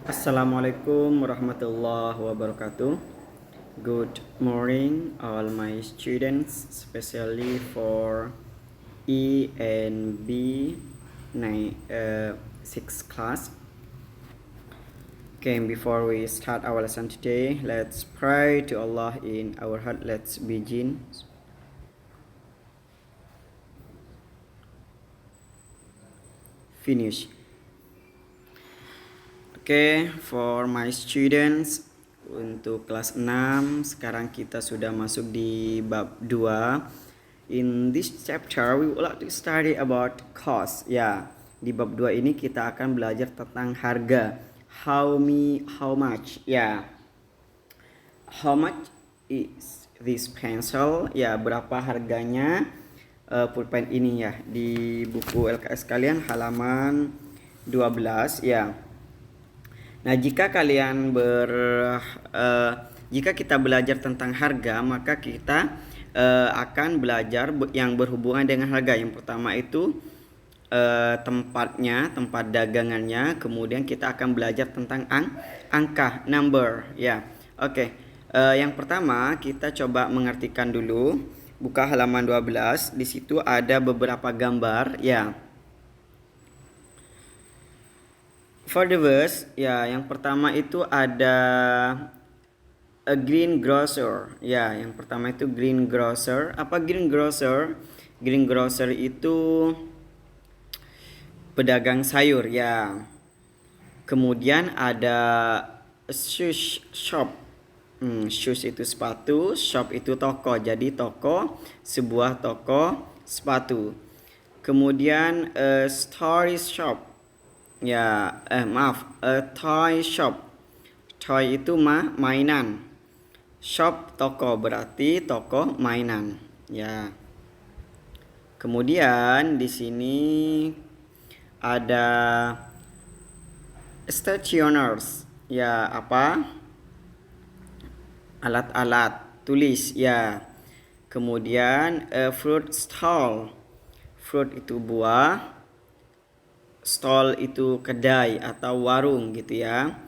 Assalamualaikum warahmatullahi wabarakatuh. Good morning, all my students, especially for E and B 6 class. Okay, before we start our lesson today, let's pray to Allah in our heart. Let's begin. Finish. Okay, for my students, untuk kelas 6, sekarang kita sudah masuk di bab 2. In this chapter, we would like to study about cost. Ya, di bab 2 ini kita akan belajar tentang harga. How much? Ya. How much is this pencil? Ya, berapa harganya pulpen ini ya. Di buku LKS kalian halaman 12 ya. Nah, jika kita belajar tentang harga, maka kita akan belajar yang berhubungan dengan harga. Yang pertama itu tempat dagangannya. Kemudian kita akan belajar tentang angka, number, ya. Oke. Yang pertama kita coba mengartikan dulu. Buka halaman 12. Di situ ada beberapa gambar, ya. For the verse, ya, yang pertama itu ada a green grocer. Ya, yang pertama itu green grocer. Apa green grocer? Green grocer itu pedagang sayur, ya. Kemudian ada shoes shop. Shoes itu sepatu, shop itu toko. Jadi toko, sebuah toko sepatu. Kemudian story shop. Ya, toy shop. Toy itu mainan. Shop toko, berarti toko mainan. Ya. Kemudian di sini ada stationers. Ya, apa? Alat-alat tulis, ya. Kemudian fruit stall. Fruit itu buah. Stall itu kedai atau warung gitu ya.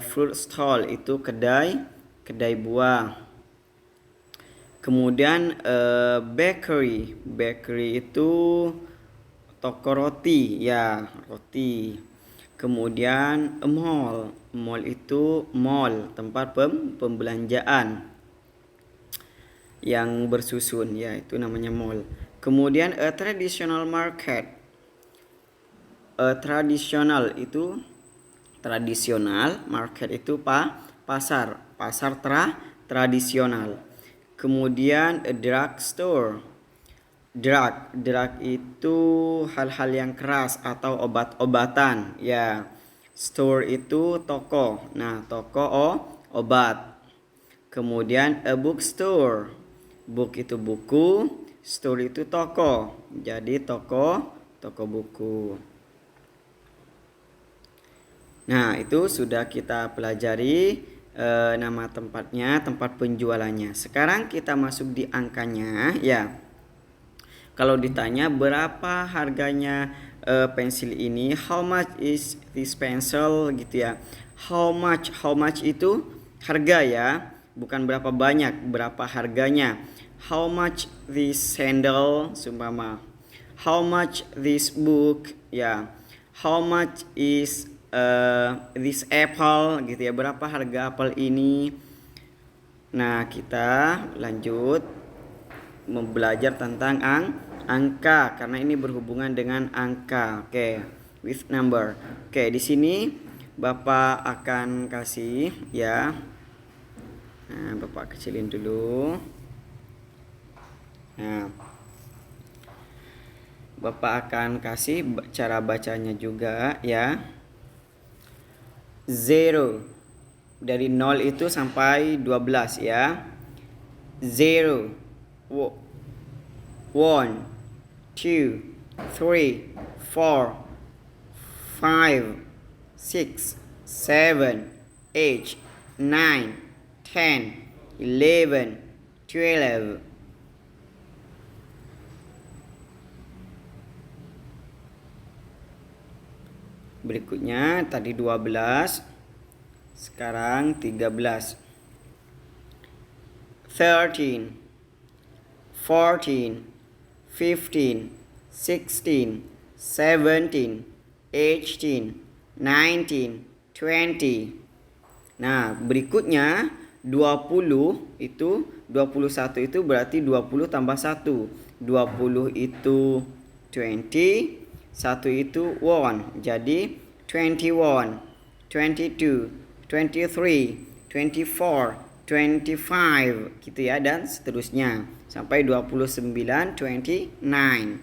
Fruit stall itu kedai buah. Kemudian bakery itu toko roti, ya, roti. Kemudian mall itu mall, tempat pembelanjaan yang bersusun, ya, itu namanya mall. Kemudian traditional market. Tradisional, market itu pasar tradisional. Kemudian drug store. Drug itu hal-hal yang keras atau obat-obatan, ya. Store itu toko. Nah, toko obat. Kemudian a bookstore. Book itu buku, store itu toko. Jadi toko buku. Nah, itu sudah kita pelajari nama tempatnya, tempat penjualannya. Sekarang kita masuk di angkanya, ya. Kalau ditanya berapa harganya pensil ini, how much is this pencil gitu ya. How much itu harga, ya, bukan berapa banyak, berapa harganya. How much this sandal, sumpama. How much this book, ya. How much is this apple gitu ya, berapa harga apel ini. Nah, kita lanjut belajar tentang angka karena ini berhubungan dengan angka. Oke, with number. Oke, di sini Bapak akan kasih, ya. Nah, Bapak kecilin dulu. Nah, Bapak akan kasih cara bacanya juga, ya. 0 dari 0 itu sampai 12, ya. 0 1 2 3 4 5 6 7 8 9 10 11 12. Berikutnya tadi 12, sekarang 13. 13, 14, 15, 16, 17, 18, 19, 20. Nah, berikutnya 20 itu 21 itu berarti 20 tambah 1. 20 itu 20, 1 itu 1. Jadi 21, 22, 23, 24, 25 gitu ya, dan seterusnya sampai 29, 29.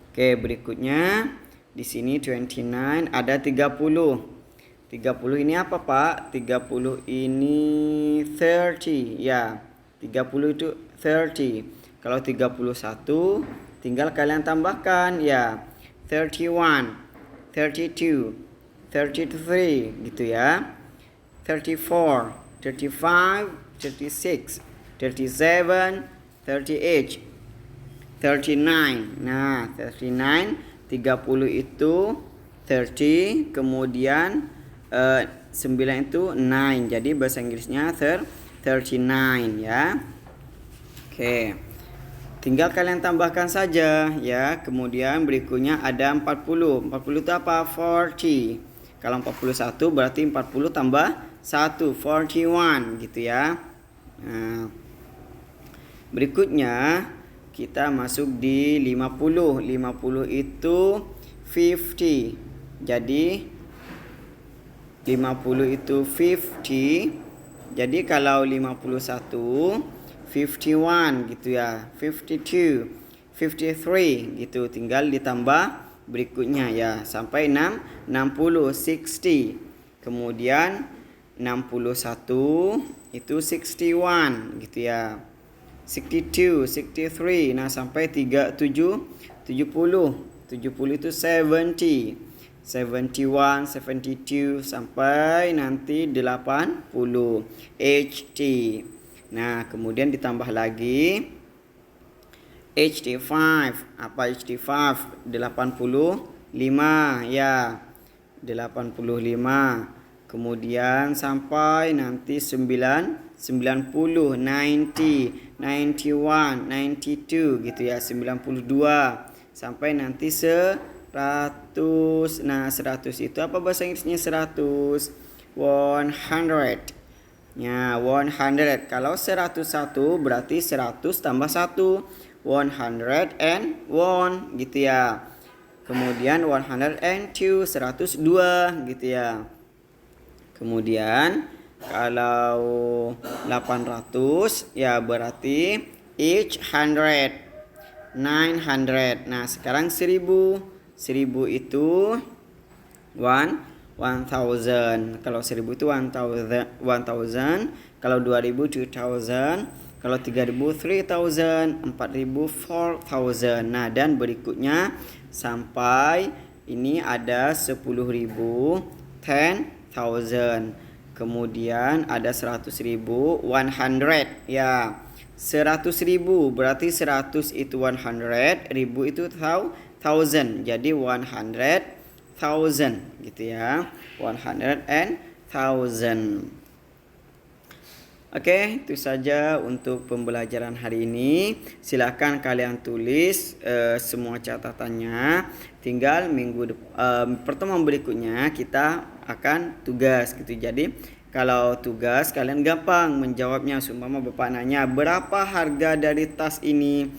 Oke, berikutnya di sini 29 ada 30. 30 ini apa, Pak? 30 ini 30 ya. 30 itu 30. Kalau 31 tinggal kalian tambahkan ya. 31, 32, 33 gitu ya. 34, 35, 36, 37, 38, 39. Nah, 39, 30 itu 30, kemudian 9 itu 9. Jadi bahasa Inggrisnya 39 ya. Oke. Tinggal kalian tambahkan saja ya. Kemudian berikutnya ada 40. 40 itu apa? 40. Kalau 41 berarti 40 tambah 1, 41 gitu ya. Nah, berikutnya kita masuk di 50. 50 itu 50. Jadi 50 itu 50. Jadi kalau 51 51 gitu ya. 52, 53 gitu. Tinggal ditambah berikutnya ya sampai 60, 60. Kemudian 61 itu 61 gitu ya. 62, 63. Nah, sampai 37, 70. 70 itu 70. 71, 72 sampai nanti 80 HT. Nah, kemudian ditambah lagi HD5. Apa HD5? 85 ya. 85. Kemudian sampai nanti 90, 91, 92 gitu ya. 92 sampai nanti 100. Nah, 100 itu apa bahasa Inggrisnya? 100. 100. Ya, 100. Kalau 101 berarti 100 tambah 1. 101 gitu ya. Kemudian 102, 102 gitu ya. Kemudian kalau 800 ya berarti each 100, 900. Nah, sekarang 1000. 1000 itu 1000. Kalau 1000 itu 1000. Kalau 2000 2000. Kalau 3000 3000. 4000 4000. Nah, dan berikutnya sampai ini ada 10.000 10,000. Kemudian ada 100.000 100 ya. 100.000 berarti 100 itu 100, 1000 itu 1000. Jadi 100,000 gitu ya. 100,000. Oke, itu saja untuk pembelajaran hari ini. Silakan kalian tulis semua catatannya. Tinggal pertemuan berikutnya kita akan tugas gitu. Jadi kalau tugas kalian gampang menjawabnya. Seumpama Bapak nanya berapa harga dari tas ini,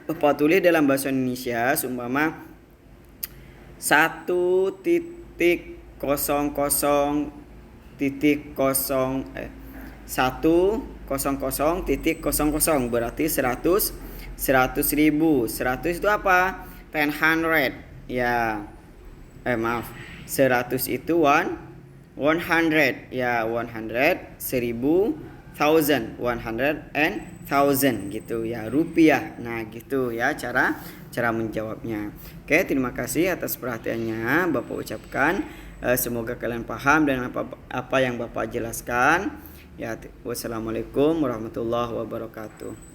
Bapak tulis dalam bahasa Indonesia. Seumpama 100,00 berarti 100.000. 100 itu apa? 100 ya. Maaf. 100 itu 100 ya. 100, 1000, 1000. 100,000 gitu ya, rupiah. Nah, gitu ya cara menjawabnya. Oke, terima kasih atas perhatiannya Bapak ucapkan. Semoga kalian paham dengan apa yang Bapak jelaskan. Ya, wassalamualaikum warahmatullahi wabarakatuh.